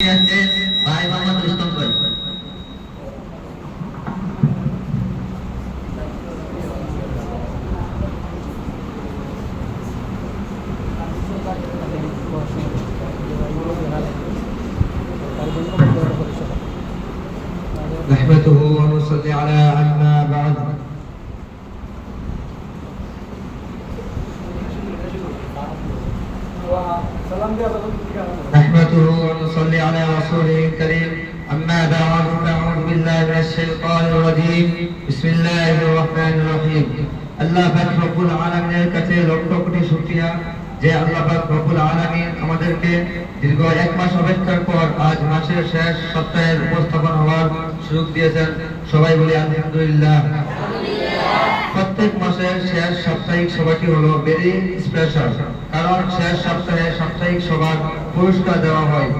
ভাই মোহাম্মদ রুস্তম ভাই। نحمده ونصلي على أما بعد نحمده ونصلي على رسوله الكريم أما بعد فأعوذ بالله من الشيطان الرجيم بسم الله الرحمن الرحيم আল্লাহ পাক রব্বুল আলামিনের কাছে লক্ষ কোটি শুকরিয়া যে আল্লাহ পাক রব্বুল আলামিন আমাদেরকে দীর্ঘ এক মাস অপেক্ষার পর আজ মাসের শেষ সপ্তাহের উপস্থাপন হওয়ার সুযোগ দিয়েছেন। সবাই বলি আলহামদুলিল্লাহ। প্রত্যেক মাসের শেষ সাপ্তাহিক সভাটি হলো ভেরি স্পেশাল, কারণ শেষ সপ্তাহে সাপ্তাহিক সভার পুরস্কার দেওয়া হয়।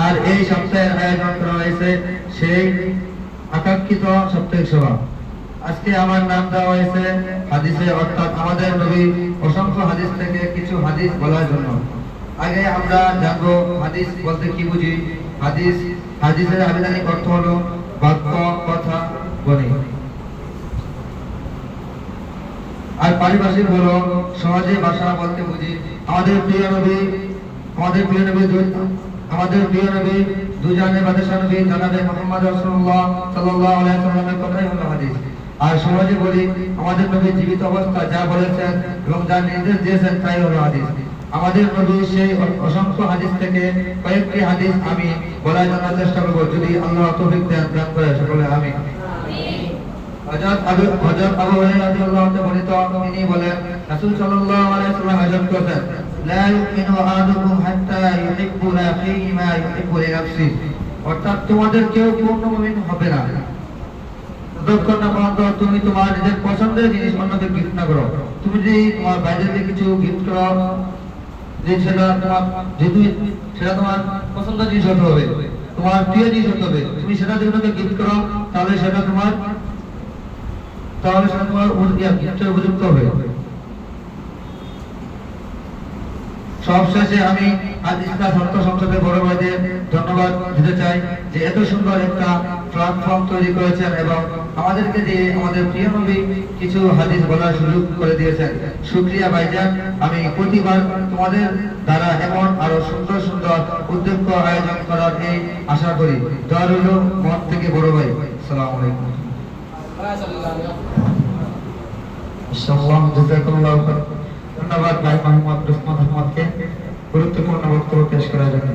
আর এই সপ্তাহের আয়োজন করা হয়েছে সেই আকাঙ্ক্ষিত সাপ্তাহিক সভা। আজকে আমার নাম দেওয়া হয়েছে হাদিসে, অর্থাৎ আমাদের নবী অসংখ্য হাদিস থেকে কিছু হাদিস বলার জন্য। আগে আমরা জানবো হাদিস বলতে কি বুঝি। হাদিসের আবিধানিক অর্থ হলো বাক্য, কথা, বাণী। আর পারিভাষিক হলো সহজে ভাষা বলতে বুঝি। আমাদের প্রিয় নবী দুজানের বাদশা নবী জনাবে মুহাম্মদ রাসূলুল্লাহ সাল্লাল্লাহু আলাইহি ওয়াসাল্লামের কথাই হলো হাদিস। আর সহজে বলি, আমাদের নবী জীবিত অবস্থায় যা বলেছেন এবং যা নির্দেশ দিয়েছেন তাই হলো হাদিস। আমাদের নবী সেই অসংখ্য হাদিস থেকে কয়েকটি হাদিস আমি বলার জন্য চেষ্টা করব, যদি আল্লাহ তৌফিক দান করে। সকলে আমিন। হযরত আবু হুরায়রা রাদিয়াল্লাহু তাআলা বর্ণিত, তিনি বলেন রাসূল সাল্লাল্লাহু আলাইহি ওয়াসাল্লাম আয়াত করেছেন, লা ইউমিনু আহাদুকুম হাত্তা ইউহিব্বু লিআখিহি মা ইউহিব্বু লিনাফসিহি। অর্থাৎ তোমাদের কেউ পূর্ণ মুমিন হবে না যতক্ষণ না পর্যন্ত তুমি তোমার নিজের পছন্দের জিনিস অন্যকে গিফট না করো। তুমি যদি তোমার বাইরে কিছু গিফট করো, যে সেটা তোমার পছন্দের জিনিস হতে হবে, তোমার প্রিয় জিনিস হতে হবে। তুমি সেটা যদি অন্যকে গিফট করো তাহলে সেটা তোমার গিফটের উপযুক্ত হবে। সবশেষে আমি হাদিসটা ছাত্র সংসদের বড় ভাইদের ধন্যবাদ দিতে চাই যে এত সুন্দর একটা প্ল্যাটফর্ম তৈরি করেছেন এবং আমাদেরকে দিয়ে আমাদের প্রিয় নবী কিছু হাদিস বলার সুযোগ করে দিয়েছেন। শুকরিয়া ভাইজান। আমি প্রতিবার তোমাদের দ্বারা এমন আরো সুন্দর সুন্দর উদ্যোগ আয়োজন করার এই আশা করি। দোয়া রইল মন থেকে বড় ভাই। আসসালামু আলাইকুম। ধন্যবাদ ভাই মোহাম্মদ রুস্তম আহমদকে গুরুত্বপূর্ণ বক্তব্য পেশ করার জন্য।